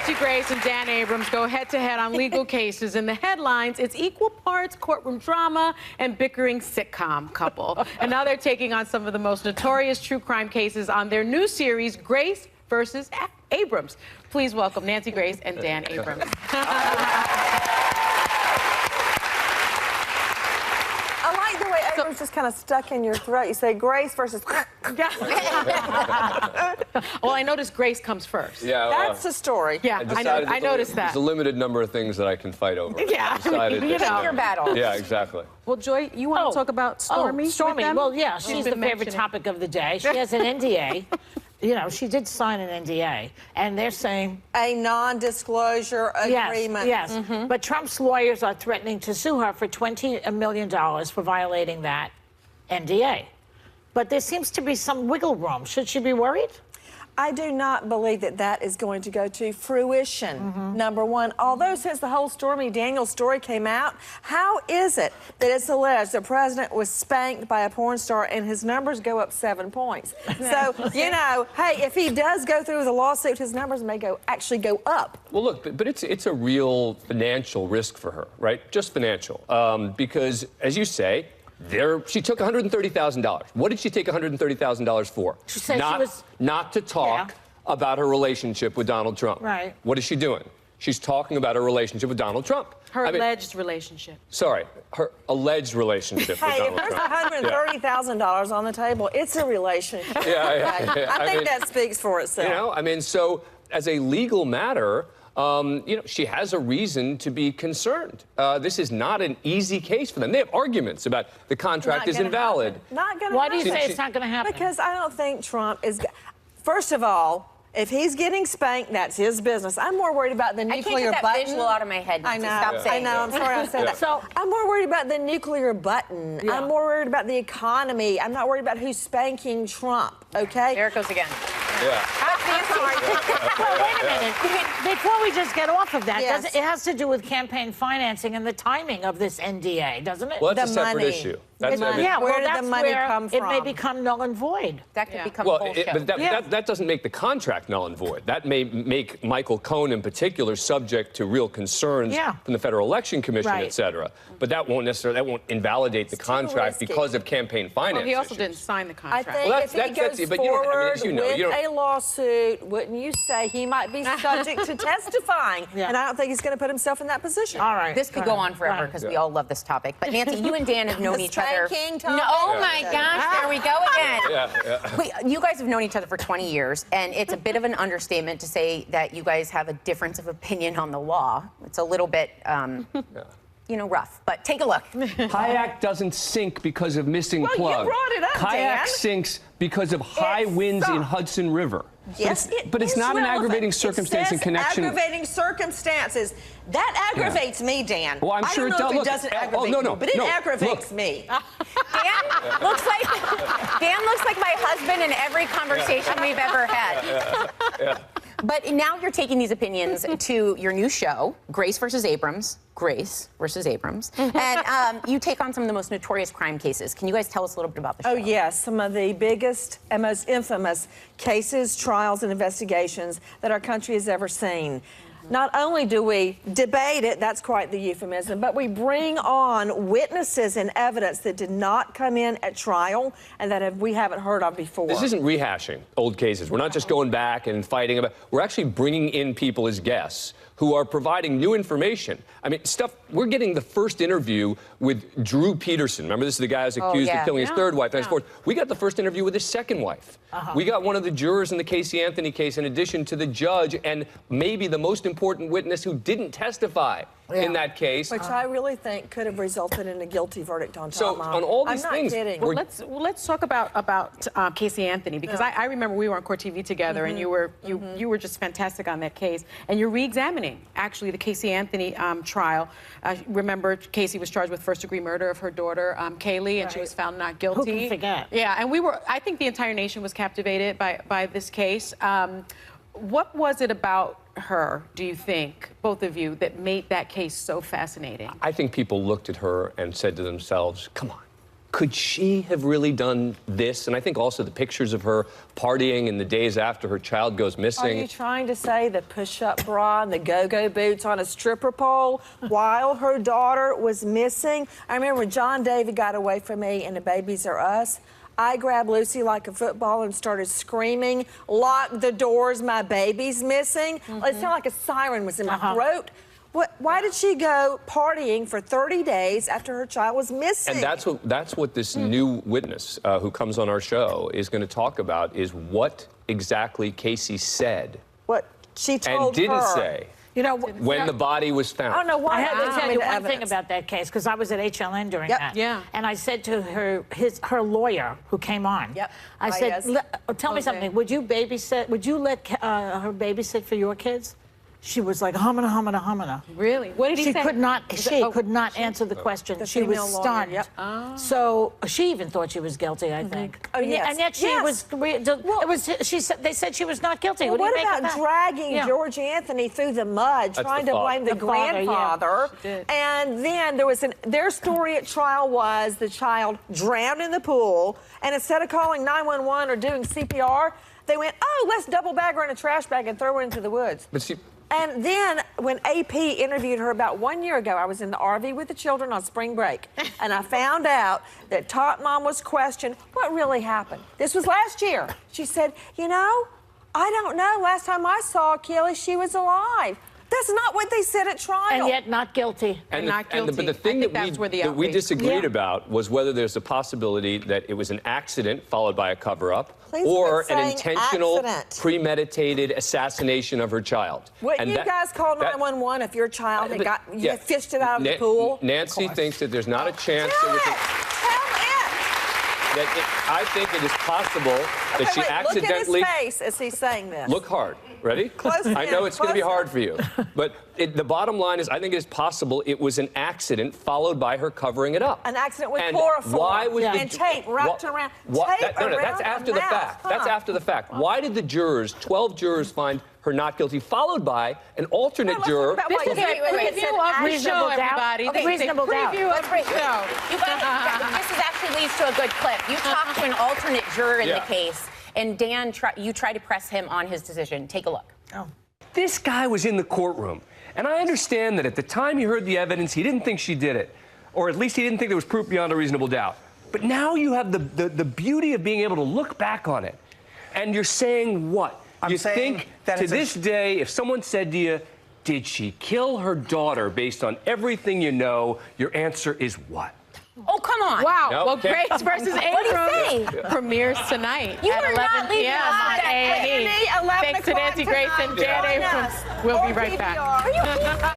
Nancy Grace and Dan Abrams go head-to-head on legal cases. In the headlines, it's equal parts courtroom drama and bickering sitcom couple. And now they're taking on some of the most notorious true crime cases on their new series, Grace versus Abrams. Please welcome Nancy Grace and Dan Abrams. I like the way Abrams just kind of stuck in your throat. You say Grace versus... Well, I noticed Grace comes first. Yeah, That's the story. Yeah, I noticed that. There's a limited number of things that I can fight over. Yeah, Pick your battle. Yeah, exactly. Well, Joy, you want to talk about Stormy? Stormy. Well, yeah, she's the favorite mentioning. topic of the day. She has an NDA. You know, she did sign an NDA, and they're saying... A non-disclosure agreement. Yes, But Trump's lawyers are threatening to sue her for $20 million for violating that NDA. But there seems to be some wiggle room. Should she be worried? I do not believe that that is going to go to fruition, number one. Although since the whole Stormy Daniels story came out, how is it that it's alleged the president was spanked by a porn star and his numbers go up 7 points? So, you know, hey, if he does go through with a lawsuit, his numbers may actually go up. Well, look, but it's a real financial risk for her, right? Just financial. Because, as you say, she took $130,000. What did she take $130,000 for? She said not to talk about her relationship with Donald Trump. Right. What is she doing? She's talking about her relationship with Donald Trump. Her alleged relationship. Sorry, her alleged relationship with Donald Trump. Hey, if there's $130,000 on the table, it's a relationship. I think that speaks for itself. You know, I mean, so as a legal matter, you know, she has a reason to be concerned. This is not an easy case for them. They have arguments about the contract is invalid. Not going to happen. Why do you say it's not going to happen? Because I don't think Trump is... First of all, if he's getting spanked, that's his business. I'm more worried about the nuclear button. I can't get that visual out of my head. I know. Stop saying I know. I'm sorry I said that. So I'm more worried about the nuclear button. I'm more worried about the economy. I'm not worried about who's spanking Trump. Okay? There it goes again. Yeah. Well, wait a minute. Before we just get off of that, Yes. it has to do with campaign financing and the timing of this NDA, doesn't it? Well, that's The a separate money. issue. The That's money. Yeah, Where well, did that's the money where come it may from? become null and void. That could become Well, bullshit. but that doesn't make the contract null and void. That may make Michael Cohen in particular subject to real concerns from the Federal Election Commission, et cetera. But that won't invalidate the contract because of campaign finance. Well, he also issues. didn't sign the I contract. think if he goes but you don't- I mean, forward as you know, with you don't- a lawsuit, wouldn't you say he might be subject to testifying? And I don't think he's going to put himself in that position. All right. This could go on forever because we all love this topic. But Nancy, you and Dan have known each other. topic. Oh my gosh, there we go again. Yeah. You guys have known each other for 20 years, and it's a bit of an understatement to say that you guys have a difference of opinion on the law. It's a little bit, you know, rough. But take a look. Kayak doesn't sink because of missing Well, plug. you brought it up, Kayak Dan. sinks because of high winds in Hudson River. Yes, but it's not an aggravating circumstance in connection. Aggravating circumstances. That aggravates me, Dan. Well, I'm sure I it don't know if does. it doesn't aggravate you, but it aggravates me. Dan looks like my husband in every conversation we've ever had. But now you're taking these opinions to your new show, Grace versus Abrams. Grace versus Abrams. And you take on some of the most notorious crime cases. Can you guys tell us a little bit about the show? Oh, yes. Some of the biggest and most infamous cases, trials, and investigations that our country has ever seen. Not only do we debate it, that's quite the euphemism, but we bring on witnesses and evidence that did not come in at trial and that we haven't heard of before. This isn't rehashing old cases. We're not just going back and fighting about. We're actually bringing in people as guests who are providing new information. I mean, we're getting the first interview with Drew Peterson. Remember, this is the guy who's accused of killing his third wife. And we got the first interview with his second wife. We got one of the jurors in the Casey Anthony case, in addition to the judge and maybe the most important witness who didn't testify in that case. Which I really think could have resulted in a guilty verdict on Tom. So on all these things, well, let's talk about Casey Anthony, because I remember we were on Court TV together, and you were just fantastic on that case, and you're re-examining actually the Casey Anthony trial. Remember, Casey was charged with first-degree murder of her daughter Kaylee, and she was found not guilty. Who can forget? Yeah, and I think the entire nation was captivated by this case. What was it about her, do you think, both of you, that made that case so fascinating? I think people looked at her and said to themselves, come on, Could she have really done this? And I think also the pictures of her partying in the days after her child goes missing. Are you trying to say the push-up bra and the go-go boots on a stripper pole while her daughter was missing? I remember when John David got away from me and the Babies Are Us, I grabbed Lucy like a football and started screaming, "Lock the doors, my baby's missing." It sounded like a siren was in my throat. Why did she go partying for 30 days after her child was missing? And that's what this new witness who comes on our show is going to talk about, is what exactly Casey said. What she told and didn't her. say. You know, when the body was found. I don't know why. I have to tell you one evidence. thing about that case, because I was at HLN during that. Yeah. And I said to her lawyer who came on, I said, tell me something, would you babysit, would you let her babysit for your kids? She was like, humana, humana, humana. Really? What did he say? She could not anser the question. She was female lawyer, stunned. yep. So she even thought she was guilty, I think. Oh, yes. And yet she Yes. they said she was not guilty. Well, what do what you make of about that? dragging Yeah. George Anthony through the mud, trying the to father. blame the The father, yeah. grandfather? Did. And then there was their story at trial was the child drowned in the pool, and instead of calling 911 or doing CPR, they went, "Oh, let's double bag her in a trash bag and throw her into the woods." But see, And then when AP interviewed her about 1 year ago, I was in the RV with the children on spring break, and I found out that Tot Mom was questioned, what really happened? This was last year. She said, you know, I don't know. Last time I saw Kelly, she was alive. That's not what they said at trial. And yet not guilty. And not guilty. But the thing I think that that's where the we outrage- disagreed Yeah. about was whether there's a possibility that it was an accident followed by a cover-up, Please or quit an saying intentional, accident. premeditated assassination of her child. Wouldn't you that- guys call that- 911 if your child had but- you fished it out of the pool? Nancy thinks that there's not a chance Tell that it! we can, Tell it! I think it is possible that Okay, she wait, accidentally... look at his face as he's saying this. Look hard. Ready? Close I know in, it's going to be closer. hard for you. But the bottom line is, I think it is possible it was an accident followed by her covering it up. An accident with And chloroform why was the- and tape wrapped around. Tape No, around that's the after the mouth. fact. That's Huh. after the fact. Why did the jurors, 12 jurors, find her not guilty, followed by an alternate Let's juror? talk about This what is you a said. wait, preview of the Reasonable show, doubt? everybody. Okay, This is a reasonable doubt. preview of the show. You guys, this actually leads to a good clip. You talked to an alternate juror in Yeah. the case, and Dan, you tried to press him on his decision. Take a look. This guy was in the courtroom, and I understand that at the time he heard the evidence, he didn't think she did it, or at least he didn't think there was proof beyond a reasonable doubt. But now you have the beauty of being able to look back on it, and you're saying what? I'm you saying think that to it's a- this day, if someone said to you, did she kill her daughter based on everything you know, your answer is what? Oh, come on. Wow. No, Well, can't- Grace versus What do you Abrams say? premieres tonight You at are 11 not leaving p.m. us on that A&E. Brittany, 11 Thanks to o'clock Nancy Grace and tonight. Dan Join Abrams. us We'll be on right back. PBR.